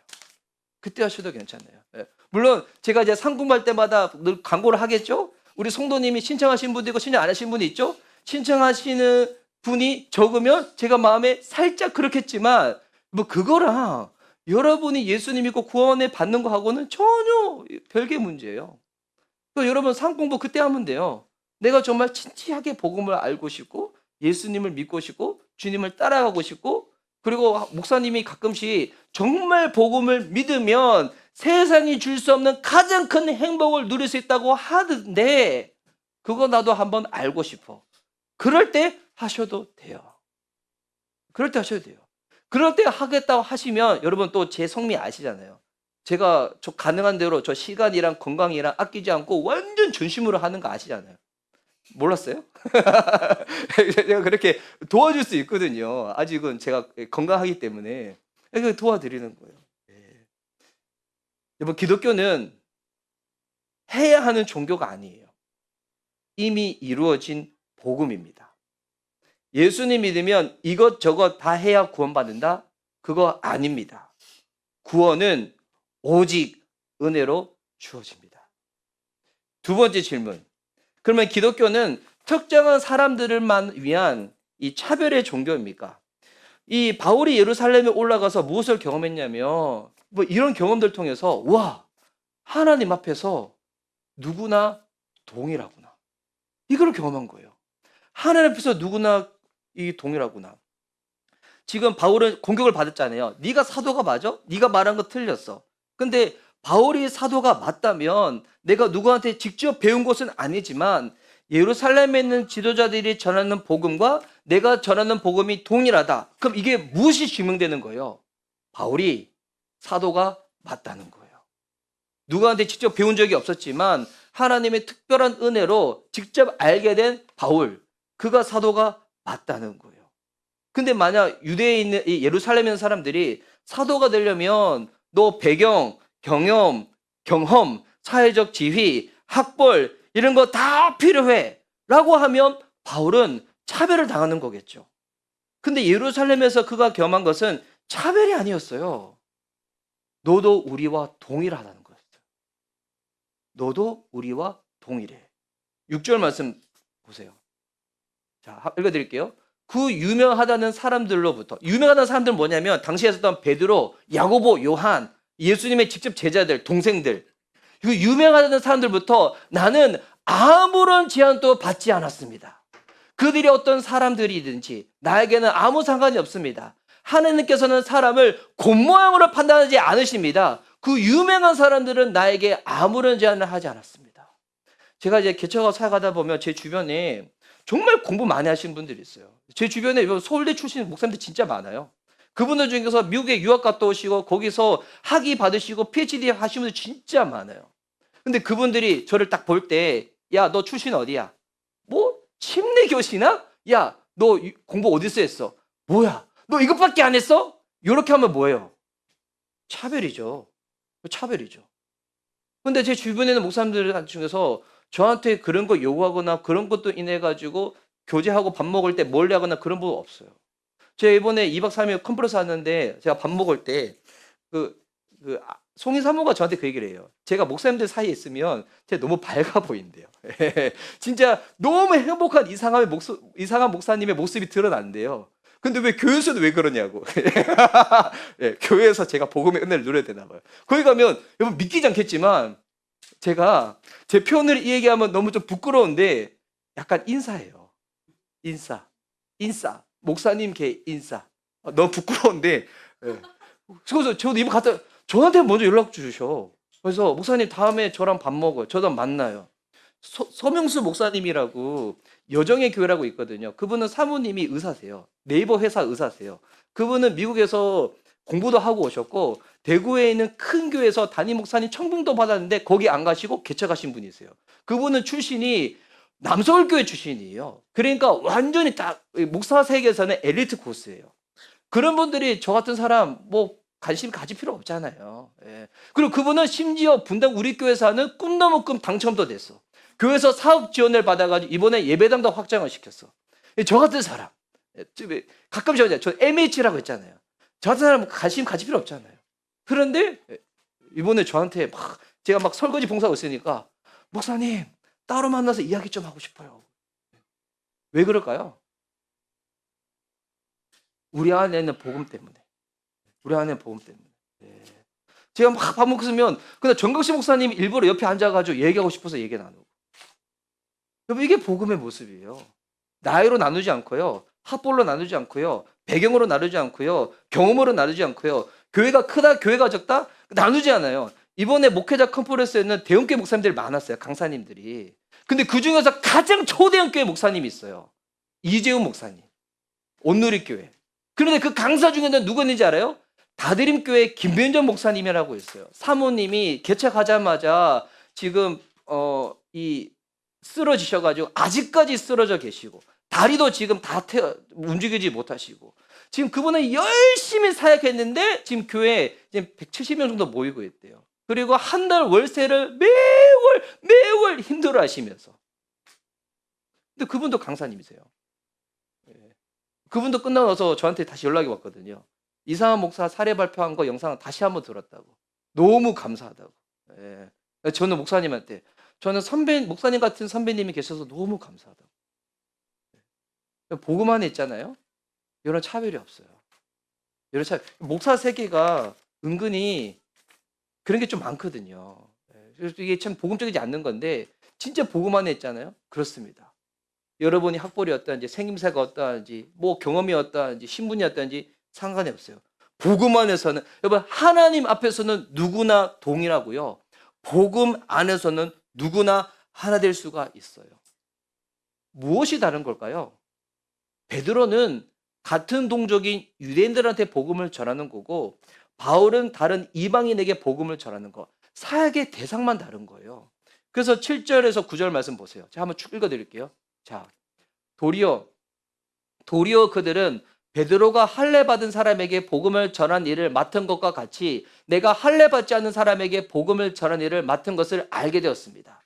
그때 하셔도 괜찮아요. 예. 물론 제가 이제 상kum할 때마다 늘 광고를 하겠죠. 우리 성도님이 신청하신 분도 있고 신청 안 하신 분이 있죠. 신청하시는 분이 적으면 제가 마음에 살짝 그렇겠지만 뭐 그거랑 여러분이 예수님 믿고 구원을 받는 거하고는 전혀 별개 문제예요. 그러니까 여러분 상공부 그때 하면 돼요. 내가 정말 진지하게 복음을 알고 싶고 예수님을 믿고 싶고 주님을 따라가고 싶고, 그리고 목사님이 가끔씩 정말 복음을 믿으면 세상이 줄 수 없는 가장 큰 행복을 누릴 수 있다고 하는데 그거 나도 한번 알고 싶어. 그럴 때 하셔도 돼요. 그럴 때 하셔도 돼요. 그럴 때 하겠다고 하시면 여러분 또 제 성미 아시잖아요. 제가 저 가능한 대로 저 시간이랑 건강이랑 아끼지 않고 완전 전심으로 하는 거 아시잖아요. 몰랐어요? 제가 그렇게 도와줄 수 있거든요. 아직은 제가 건강하기 때문에 이렇게 도와드리는 거예요. 여러분, 기독교는 해야 하는 종교가 아니에요. 이미 이루어진 복음입니다. 예수님 믿으면 이것저것 다 해야 구원받는다? 그거 아닙니다. 구원은 오직 은혜로 주어집니다. 두 번째 질문. 그러면 기독교는 특정한 사람들만 위한 이 차별의 종교입니까? 이 바울이 예루살렘에 올라가서 무엇을 경험했냐면 뭐 이런 경험들 통해서 와, 하나님 앞에서 누구나 동일하구나. 이걸 경험한 거예요. 하나님 앞에서 누구나 이 동일하구나. 지금 바울은 공격을 받았잖아요. 네가 사도가 맞아? 네가 말한 거 틀렸어. 근데 바울이 사도가 맞다면 내가 누구한테 직접 배운 것은 아니지만 예루살렘에 있는 지도자들이 전하는 복음과 내가 전하는 복음이 동일하다. 그럼 이게 무엇이 증명되는 거예요? 바울이 사도가 맞다는 거예요. 누구한테 직접 배운 적이 없었지만 하나님의 특별한 은혜로 직접 알게 된 바울, 그가 사도가 맞다는 거예요. 근데 만약 유대에 있는 이 예루살렘에 있는 사람들이 사도가 되려면 너 배경, 경험, 사회적 지위, 학벌 이런 거 다 필요해 라고 하면 바울은 차별을 당하는 거겠죠. 근데 예루살렘에서 그가 경험한 것은 차별이 아니었어요. 너도 우리와 동일하다는 거였어요. 너도 우리와 동일해. 6절 말씀 보세요. 자, 읽어드릴게요. 그 유명하다는 사람들로부터, 유명하다는 사람들은 뭐냐면 당시에 있었던 베드로, 야고보, 요한, 예수님의 직접 제자들, 동생들, 그 유명하다는 사람들부터 나는 아무런 제한도 받지 않았습니다. 그들이 어떤 사람들이든지 나에게는 아무 상관이 없습니다. 하나님께서는 사람을 겉모양으로 판단하지 않으십니다. 그 유명한 사람들은 나에게 아무런 제한을 하지 않았습니다. 제가 이제 개척하고 살아가다 보면 제 주변에 정말 공부 많이 하신 분들이 있어요. 제 주변에 서울대 출신 목사님들 진짜 많아요. 그분들 중에서 미국에 유학 갔다 오시고 거기서 학위 받으시고 PhD 하신 분들 진짜 많아요. 근데 그분들이 저를 딱 볼 때, 야, 너 출신 어디야? 뭐? 침례교시나? 야, 너 공부 어디서 했어? 뭐야? 너 이것밖에 안 했어? 이렇게 하면 뭐예요? 차별이죠. 차별이죠. 근데 제 주변에 있는 목사님들 중에서 저한테 그런 거 요구하거나 그런 것도 인해 가지고 교제하고 밥 먹을 때 멀리 하거나 그런 분 없어요. 제가 이번에 2박 3일 컨퍼런스 하는데 제가 밥 먹을 때 송인 사모가 저한테 그 얘기를 해요. 제가 목사님들 사이에 있으면 제가 너무 밝아 보인대요. 진짜 너무 행복한 이상한 목사님의 모습이 드러난대요. 근데 왜 교회에서도 왜 그러냐고. 네, 교회에서 제가 복음의 은혜를 누려야 되나 봐요. 거기 가면 여러분 믿기지 않겠지만 제가 제 표현을 이 얘기하면 너무 좀 부끄러운데 약간 인사예요. 인싸. 목사님께 인싸. 너무 부끄러운데. 네. 그래서 저도 이번 갔다 저한테 먼저 연락 주셔. 그래서 목사님 다음에 저랑 밥 먹어요. 저도 만나요. 서명수 목사님이라고 여정의 교회라고 있거든요. 그분은 사모님이 의사세요. 네이버 회사 의사세요. 그분은 미국에서 공부도 하고 오셨고 대구에 있는 큰 교회에서 담임 목사님 청빙도 받았는데 거기 안 가시고 개척하신 분이세요. 그분은 출신이 남서울교회 출신이에요. 그러니까 완전히 딱 목사 세계에서는 엘리트 코스예요. 그런 분들이 저 같은 사람 뭐 관심 가질 필요 없잖아요. 예. 그리고 그분은 심지어 분당 우리 교회에서 하는 꿈 넘은 꿈 당첨도 됐어. 교회에서 사업 지원을 받아가지고 이번에 예배당도 확장을 시켰어. 저 같은 사람, 가끔씩 저 MH라고 했잖아요. 저 같은 사람은 관심 가질 필요 없잖아요. 그런데 이번에 저한테 제가 막 설거지 봉사하고 있으니까 목사님 따로 만나서 이야기 좀 하고 싶어요. 왜 그럴까요? 우리 안에는 복음 때문에. 제가 막 밥 먹고 있으면 그냥 정각시 목사님이 일부러 옆에 앉아가지고 얘기하고 싶어서 얘기 나누고. 여러분 이게 복음의 모습이에요. 나이로 나누지 않고요. 학벌로 나누지 않고요. 배경으로 나누지 않고요. 경험으로 나누지 않고요. 교회가 크다, 교회가 적다? 나누지 않아요. 이번에 목회자 컨퍼런스에는 대형교회 목사님들이 많았어요. 강사님들이. 근데 그 중에서 가장 초대형교회 목사님이 있어요. 이재훈 목사님. 온누리교회. 그런데 그 강사 중에는 누구 있는지 알아요? 다드림교회 김변전 목사님이라고 있어요. 사모님이 개척하자마자 지금 쓰러지셔가지고 아직까지 쓰러져 계시고 다리도 지금 다 움직이지 못하시고 지금 그분은 열심히 사역했는데 지금 교회에 지금 170명 정도 모이고 있대요. 그리고 한 달 월세를 매월 힘들어하시면서. 근데 그분도 강사님이세요. 그분도 끝나고 나서 저한테 다시 연락이 왔거든요. 이상한 목사 사례 발표한 거 영상을 다시 한번 들었다고. 너무 감사하다고. 예. 저는 목사님한테 저는 목사님 같은 선배님이 계셔서 너무 감사하다고. 복음 안에 있잖아요. 이런 차별이 없어요. 목사 세계가 은근히 그런 게 좀 많거든요. 그래서 이게 참 복음적이지 않는 건데 진짜 복음 안에 있잖아요. 그렇습니다. 여러분이 학벌이 어떠한지 생김새가 어떠한지 뭐 경험이 어떠한지 신분이 어떠한지 상관이 없어요. 복음 안에서는 여러분 하나님 앞에서는 누구나 동일하고요. 복음 안에서는 누구나 하나 될 수가 있어요. 무엇이 다른 걸까요? 베드로는 같은 동족인 유대인들한테 복음을 전하는 거고 바울은 다른 이방인에게 복음을 전하는 거. 사역의 대상만 다른 거예요. 그래서 7절에서 9절 말씀 보세요. 제가 한번 쭉 읽어드릴게요. 자, 도리어 그들은 베드로가 할례 받은 사람에게 복음을 전한 일을 맡은 것과 같이 내가 할례 받지 않은 사람에게 복음을 전한 일을 맡은 것을 알게 되었습니다.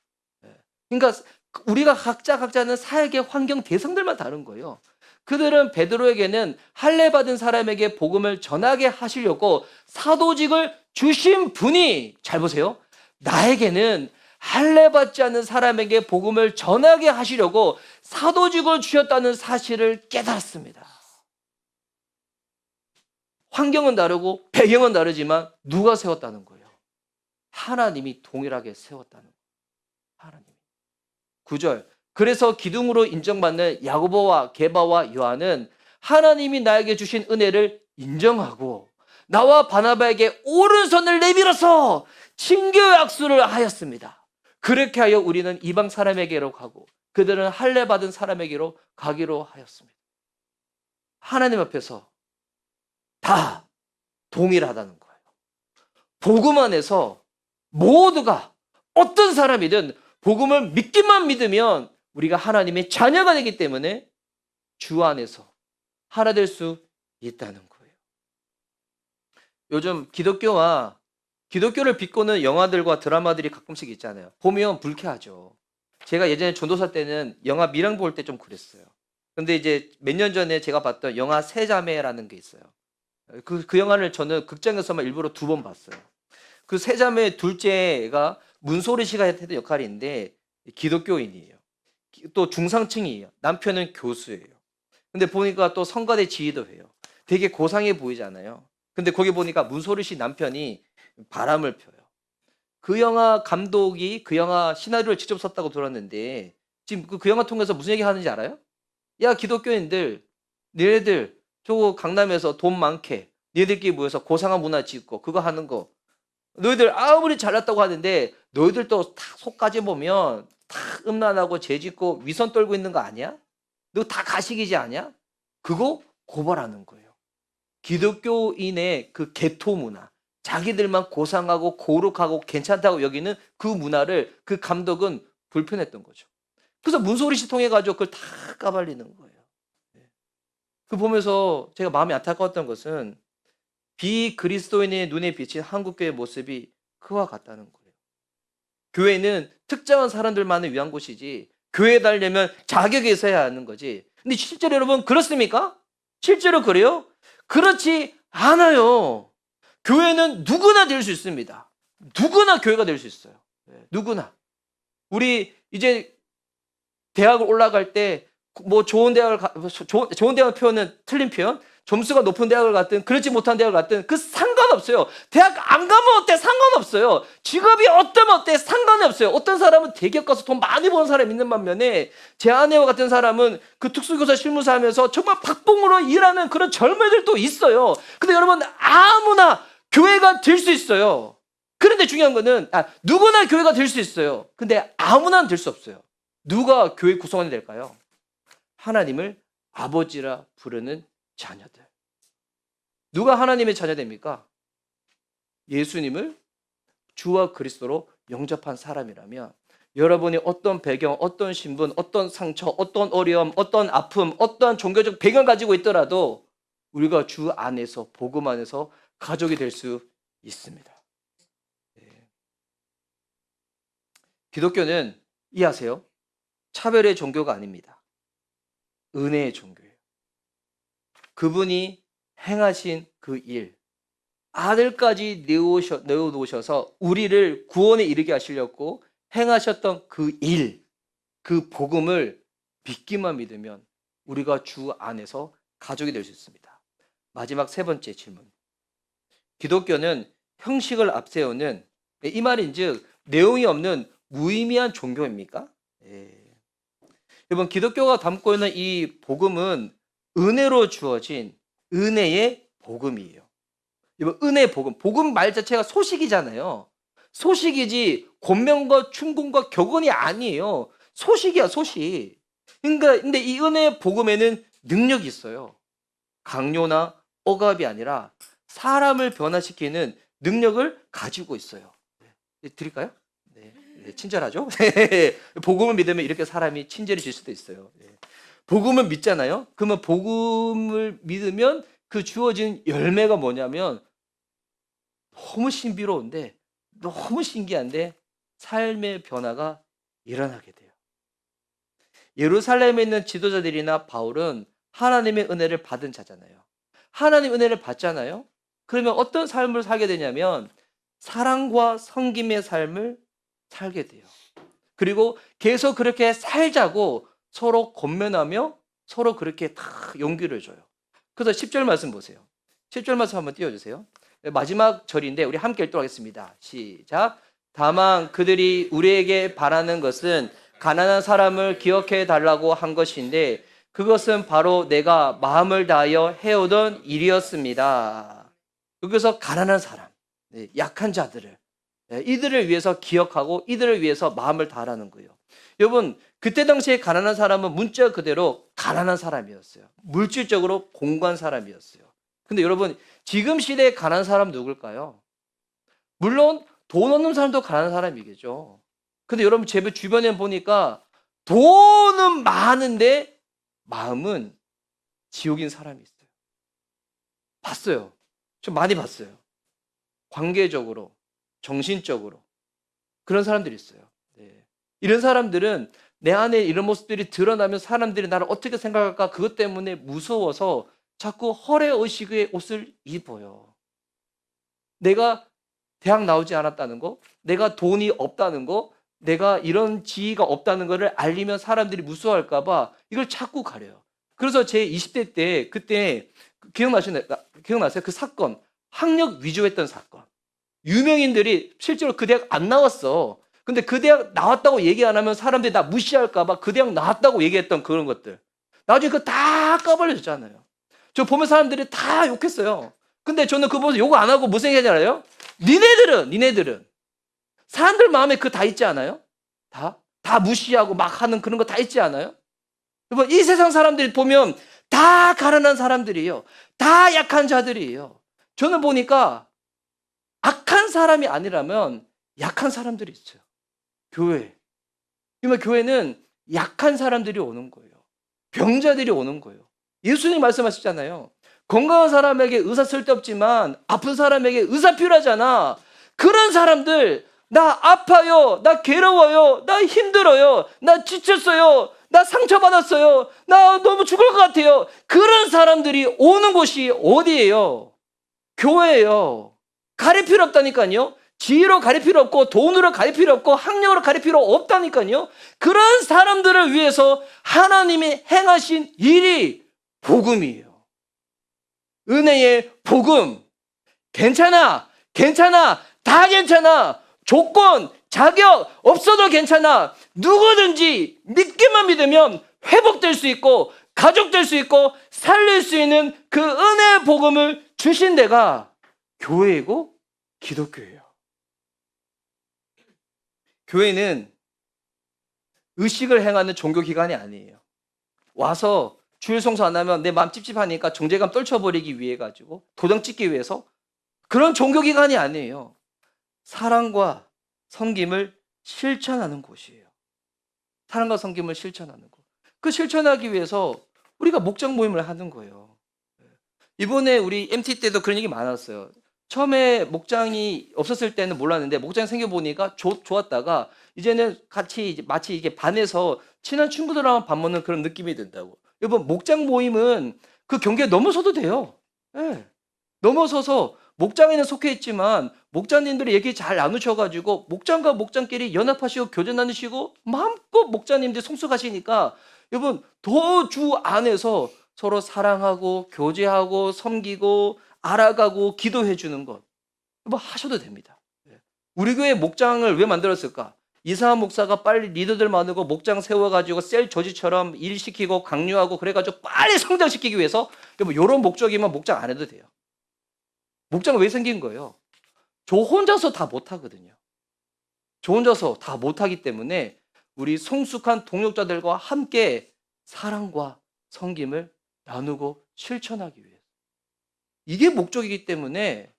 그러니까 우리가 각자는 사역의 환경 대상들만 다른 거예요. 그들은 베드로에게는 할례 받은 사람에게 복음을 전하게 하시려고 사도직을 주신 분이, 잘 보세요, 나에게는 할례 받지 않는 사람에게 복음을 전하게 하시려고 사도직을 주셨다는 사실을 깨달았습니다. 환경은 다르고 배경은 다르지만 누가 세웠다는 거예요? 하나님이 동일하게 세웠다는 거예요. 하나님. 9절. 그래서 기둥으로 인정받는 야고보와 게바와 요한은 하나님이 나에게 주신 은혜를 인정하고 나와 바나바에게 오른손을 내밀어서 친교 약수를 하였습니다. 그렇게 하여 우리는 이방 사람에게로 가고 그들은 할례 받은 사람에게로 가기로 하였습니다. 하나님 앞에서 다 동일하다는 거예요. 복음 안에서 모두가 어떤 사람이든 복음을 믿기만 믿으면 우리가 하나님의 자녀가 되기 때문에 주 안에서 하나 될 수 있다는 거예요. 요즘 기독교를 비꼬는 영화들과 드라마들이 가끔씩 있잖아요. 보면 불쾌하죠. 제가 예전에 전도사 때는 영화 미랑 볼 때 좀 그랬어요. 근데 이제 몇 년 전에 제가 봤던 영화 세자매라는 게 있어요. 그 영화를 저는 극장에서만 일부러 2번 봤어요. 그 세자매 둘째가 문소리 씨가 했던 역할인데 기독교인이에요. 또 중상층이에요. 남편은 교수예요. 근데 보니까 또 성가대 지휘도 해요. 되게 고상해 보이잖아요. 근데 거기 보니까 문소리 씨 남편이 바람을 펴요. 그 영화 감독이 그 영화 시나리오를 직접 썼다고 들었는데 지금 그 영화 통해서 무슨 얘기 하는지 알아요? 야, 기독교인들, 너희들 저거 강남에서 돈 많게 너희들끼리 모여서 고상한 문화 짓고 그거 하는 거, 너희들 아무리 잘났다고 하는데 너희들도 다 속까지 보면 다 음란하고 죄짓고 위선 떨고 있는 거 아니야? 너 다 가식이지 아니야? 그거 고발하는 거예요. 기독교인의 그 개토 문화, 자기들만 고상하고 거룩하고 괜찮다고 여기는 그 문화를 그 감독은 불편했던 거죠. 그래서 문소리 씨 통해 가지고 그걸 다 까발리는 거예요. 그 보면서 제가 마음이 안타까웠던 것은 비그리스도인의 눈에 비친 한국교회의 모습이 그와 같다는 거예요. 교회는 특정한 사람들만을 위한 곳이지 교회에 다니려면 자격이 있어야 하는 거지. 근데 실제로 여러분 그렇습니까? 실제로 그래요? 그렇지 않아요. 교회는 누구나 될 수 있습니다. 누구나 교회가 될 수 있어요. 누구나. 우리 이제 대학을 올라갈 때 뭐 좋은 대학을 좋은 대학 표현은 틀린 표현. 점수가 높은 대학을 갔든 그렇지 못한 대학을 갔든 그 상관없어요. 대학 안 가면 어때? 상관없어요. 직업이 어떠면 어때? 상관이 없어요. 어떤 사람은 대기업 가서 돈 많이 버는 사람이 있는 반면에 제 아내와 같은 사람은 그 특수교사 실무사 하면서 정말 박봉으로 일하는 그런 젊은이들도 있어요. 근데 여러분 아무나 교회가 될 수 있어요. 그런데 중요한 거는 누구나 교회가 될 수 있어요. 근데 아무나 될 수 없어요. 누가 교회 구성원이 될까요? 하나님을 아버지라 부르는 자녀들. 누가 하나님의 자녀 됩니까? 예수님을 주와 그리스도로 영접한 사람이라면 여러분이 어떤 배경, 어떤 신분, 어떤 상처, 어떤 어려움, 어떤 아픔, 어떠한 종교적 배경을 가지고 있더라도 우리가 주 안에서 복음 안에서 가족이 될 수 있습니다. 기독교는 이해하세요? 차별의 종교가 아닙니다. 은혜의 종교예요. 그분이 행하신 그 일, 아들까지 내어놓으셔서 우리를 구원에 이르게 하시려고 행하셨던 그 일, 그 복음을 믿기만 믿으면 우리가 주 안에서 가족이 될 수 있습니다. 마지막 3번째 질문. 기독교는 형식을 앞세우는, 이 말인즉 내용이 없는 무의미한 종교입니까? 여러분, 기독교가 담고 있는 이 복음은 은혜로 주어진 은혜의 복음이에요. 여러분, 은혜의 복음. 복음 말 자체가 소식이잖아요. 소식이지 권면과 충고과 격언이 아니에요. 소식이야, 소식. 그러니까 근데 이 은혜의 복음에는 능력이 있어요. 강요나 억압이 아니라 사람을 변화시키는 능력을 가지고 있어요. 드릴까요? 네, 네, 친절하죠? 복음을 믿으면 이렇게 사람이 친절해질 수도 있어요. 네. 복음을 믿잖아요. 그러면 복음을 믿으면 그 주어진 열매가 뭐냐면 너무 신비로운데 너무 신기한데 삶의 변화가 일어나게 돼요. 예루살렘에 있는 지도자들이나 바울은 하나님의 은혜를 받은 자잖아요. 하나님 은혜를 받잖아요. 그러면 어떤 삶을 살게 되냐면 사랑과 섬김의 삶을 살게 돼요. 그리고 계속 그렇게 살자고 서로 권면하며 서로 그렇게 다 용기를 줘요. 그래서 10절 말씀 보세요. 10절 말씀 한번 띄워주세요. 마지막 절인데 우리 함께 읽도록 하겠습니다. 시작. 다만 그들이 우리에게 바라는 것은 가난한 사람을 기억해 달라고 한 것인데 그것은 바로 내가 마음을 다하여 해오던 일이었습니다. 여기서 가난한 사람, 약한 자들을 이들을 위해서 기억하고 이들을 위해서 마음을 다하라는 거예요. 여러분, 그때 당시에 가난한 사람은 문자 그대로 가난한 사람이었어요. 물질적으로 공고한 사람이었어요. 근데 여러분, 지금 시대에 가난한 사람 누굴까요? 물론 돈 없는 사람도 가난한 사람이겠죠. 근데 여러분, 제 주변에 보니까 돈은 많은데 마음은 지옥인 사람이 있어요. 봤어요. 좀 많이 봤어요. 관계적으로, 정신적으로 그런 사람들이 있어요. 네. 이런 사람들은 내 안에 이런 모습들이 드러나면 사람들이 나를 어떻게 생각할까 그것 때문에 무서워서 자꾸 허례의식의 옷을 입어요. 내가 대학 나오지 않았다는 거, 내가 돈이 없다는 거, 내가 이런 지위가 없다는 거를 알리면 사람들이 무서워할까 봐 이걸 자꾸 가려요. 그래서 제 20대 때 그때 기억나세요? 그 사건, 학력 위조했던 사건. 유명인들이 실제로 그 대학 안 나왔어. 근데 그 대학 나왔다고 얘기 안 하면 사람들이 나 무시할까 봐 그 대학 나왔다고 얘기했던 그런 것들. 나중에 그거 다 까발려졌잖아요. 저 보면 사람들이 다 욕했어요. 근데 저는 그거 보면서 욕 안 하고 무슨 얘기 하잖아요? 니네들은 사람들 마음에 그거 다 있지 않아요? 다 무시하고 막 하는 그런 거 다 있지 않아요? 여러분, 이 세상 사람들이 보면 다 가난한 사람들이에요. 다 약한 자들이에요. 저는 보니까 악한 사람이 아니라면 약한 사람들이 있어요. 교회. 그러면 교회는 약한 사람들이 오는 거예요. 병자들이 오는 거예요. 예수님 말씀하셨잖아요. 건강한 사람에게 의사 쓸데없지만 아픈 사람에게 의사 필요하잖아. 그런 사람들, 나 아파요. 나 괴로워요. 나 힘들어요. 나 지쳤어요. 나 상처받았어요. 나 너무 죽을 것 같아요. 그런 사람들이 오는 곳이 어디예요? 교회예요. 가릴 필요 없다니까요. 지혜로 가릴 필요 없고 돈으로 가릴 필요 없고 학력으로 가릴 필요 없다니까요. 그런 사람들을 위해서 하나님이 행하신 일이 복음이에요. 은혜의 복음. 괜찮아. 다 괜찮아. 조건, 자격 없어도 괜찮아. 누구든지 믿기만 믿으면 회복될 수 있고 가족될 수 있고 살릴 수 있는 그 은혜의 복음을 주신 데가 교회이고 기독교예요. 교회는 의식을 행하는 종교기관이 아니에요. 와서 주일 성수 안 하면 내 마음 찝찝하니까 정죄감 떨쳐버리기 위해 가지고 도장 찍기 위해서 그런 종교기관이 아니에요. 사랑과 섬김을 실천하는 곳이에요. 사랑과 섬김을 실천하는 곳. 그 실천하기 위해서 우리가 목장 모임을 하는 거예요. 이번에 우리 MT 때도 그런 얘기 많았어요. 처음에 목장이 없었을 때는 몰랐는데 목장이 생겨보니까 좋았다가 이제는 같이 이제 마치 이게 반에서 친한 친구들하고 밥 먹는 그런 느낌이 든다고. 여러분, 목장 모임은 그 경계에 넘어서도 돼요. 네. 넘어서서 목장에는 속해 있지만 목자님들이 얘기 잘 나누셔가지고 목장과 목장끼리 연합하시고 교제 나누시고 마음껏 목자님들 송수가시니까 여러분 더 주 안에서 서로 사랑하고 교제하고 섬기고 알아가고 기도해 주는 것 뭐 하셔도 됩니다. 우리 교회 목장을 왜 만들었을까? 이상한 목사가 빨리 리더들 많고 목장 세워가지고 셀 조지처럼 일 시키고 강요하고 그래가지고 빨리 성장시키기 위해서 여러분 이런 목적이면 목장 안 해도 돼요. 목장은 왜 생긴 거예요? 저 혼자서 다 못하거든요. 저 혼자서 다 못하기 때문에 우리 성숙한 동역자들과 함께 사랑과 섬김을 나누고 실천하기 위해서. 이게 목적이기 때문에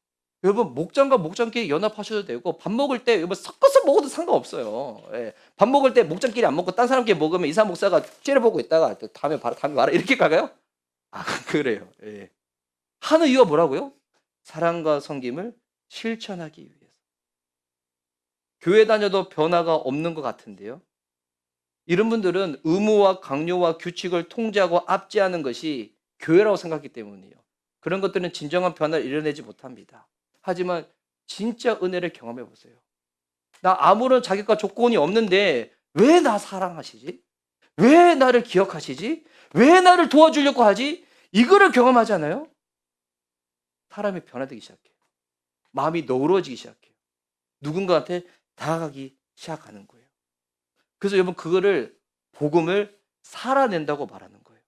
여러분 목장과 목장끼리 연합하셔도 되고 밥 먹을 때 여러분 섞어서 먹어도 상관없어요. 예. 밥 먹을 때 목장끼리 안 먹고 딴 사람끼리 먹으면 이사 목사가 째려보고 있다가 다음에 봐라 이렇게 가요? 아 그래요. 예. 하는 이유가 뭐라고요? 사랑과 섬김을 실천하기 위해서. 교회 다녀도 변화가 없는 것 같은데요. 이런 분들은 의무와 강요와 규칙을 통제하고 압제하는 것이 교회라고 생각하기 때문이에요. 그런 것들은 진정한 변화를 이뤄내지 못합니다. 하지만 진짜 은혜를 경험해 보세요. 나 아무런 자격과 조건이 없는데 왜 나 사랑하시지? 왜 나를 기억하시지? 왜 나를 도와주려고 하지? 이거를 경험하잖아요. 사람이 변화되기 시작해요. 마음이 너그러워지기 시작해요. 누군가한테 다가가기 시작하는 거예요. 그래서 여러분 그거를 복음을 살아낸다고 말하는 거예요.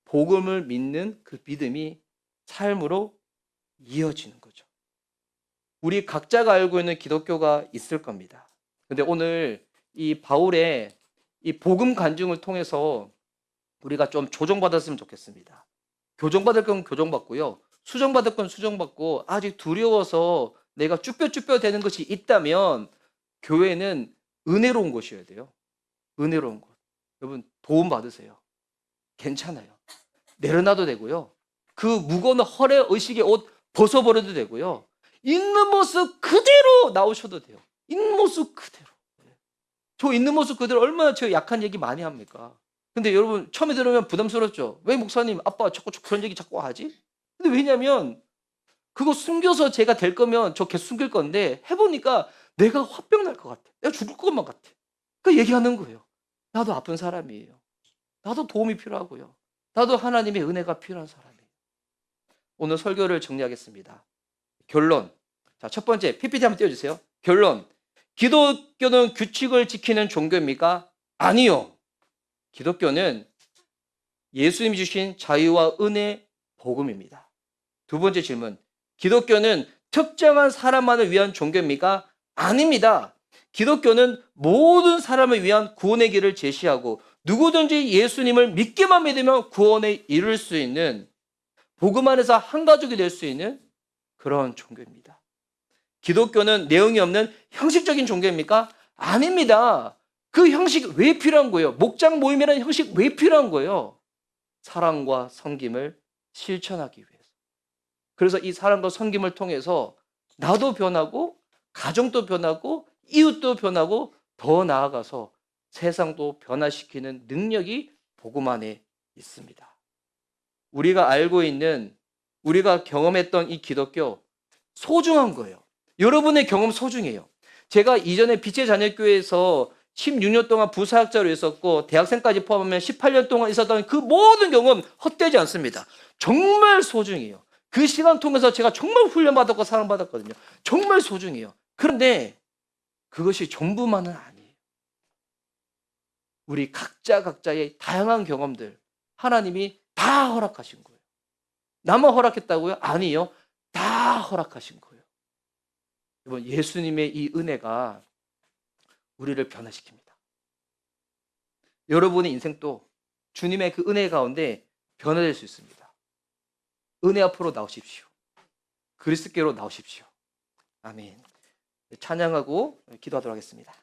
복음을 믿는 그 믿음이 삶으로 이어지는 거죠. 우리 각자가 알고 있는 기독교가 있을 겁니다. 근데 오늘 이 바울의 이 복음 간증을 통해서 우리가 좀 조정받았으면 좋겠습니다. 교정받을 건 교정받고요. 수정받을 건 수정받고 아직 두려워서 내가 쭈뼛쭈뼛 되는 것이 있다면 교회는 은혜로운 곳이어야 돼요. 은혜로운 곳. 여러분 도움 받으세요. 괜찮아요. 내려놔도 되고요. 그 무거운 허례 의식의 옷 벗어버려도 되고요. 있는 모습 그대로 나오셔도 돼요. 있는 모습 그대로. 저 있는 모습 그대로 얼마나 저 약한 얘기 많이 합니까? 근데 여러분 처음에 들으면 부담스럽죠. 왜 목사님 아빠 자꾸 그런 얘기 자꾸 하지? 근데 왜냐면 그거 숨겨서 제가 될 거면 저 계속 숨길 건데 해보니까 내가 화병 날 것 같아. 내가 죽을 것만 같아. 그 얘기하는 거예요. 나도 아픈 사람이에요. 나도 도움이 필요하고요. 나도 하나님의 은혜가 필요한 사람이에요. 오늘 설교를 정리하겠습니다. 결론. 자, 첫 번째 PPT 한번 띄워주세요. 결론. 기독교는 규칙을 지키는 종교입니까? 아니요. 기독교는 예수님이 주신 자유와 은혜 복음입니다. 두 번째 질문. 기독교는 특정한 사람만을 위한 종교입니까? 아닙니다. 기독교는 모든 사람을 위한 구원의 길을 제시하고 누구든지 예수님을 믿기만 믿으면 구원에 이룰 수 있는 복음 안에서 한 가족이 될 수 있는 그런 종교입니다. 기독교는 내용이 없는 형식적인 종교입니까? 아닙니다. 그 형식 왜 필요한 거예요? 목장 모임이라는 형식 왜 필요한 거예요? 사랑과 섬김을 실천하기 위해서. 그래서 이 사랑과 섬김을 통해서 나도 변하고 가정도 변하고 이웃도 변하고 더 나아가서 세상도 변화시키는 능력이 복음 안에 있습니다. 우리가 알고 있는 우리가 경험했던 이 기독교 소중한 거예요. 여러분의 경험 소중해요. 제가 이전에 빛의 자녀교회에서 16년 동안 부사역자로 있었고 대학생까지 포함하면 18년 동안 있었던 그 모든 경험 헛되지 않습니다. 정말 소중해요. 그 시간 통해서 제가 정말 훈련받았고 사랑받았거든요. 정말 소중해요. 그런데 그것이 전부만은 아니에요. 우리 각자의 다양한 경험들 하나님이 다 허락하신 거예요. 나만 허락했다고요? 아니요. 다 허락하신 거예요. 여러분 예수님의 이 은혜가 우리를 변화시킵니다. 여러분의 인생도 주님의 그 은혜 가운데 변화될 수 있습니다. 은혜 앞으로 나오십시오. 그리스도께로 나오십시오. 아멘. 찬양하고 기도하도록 하겠습니다.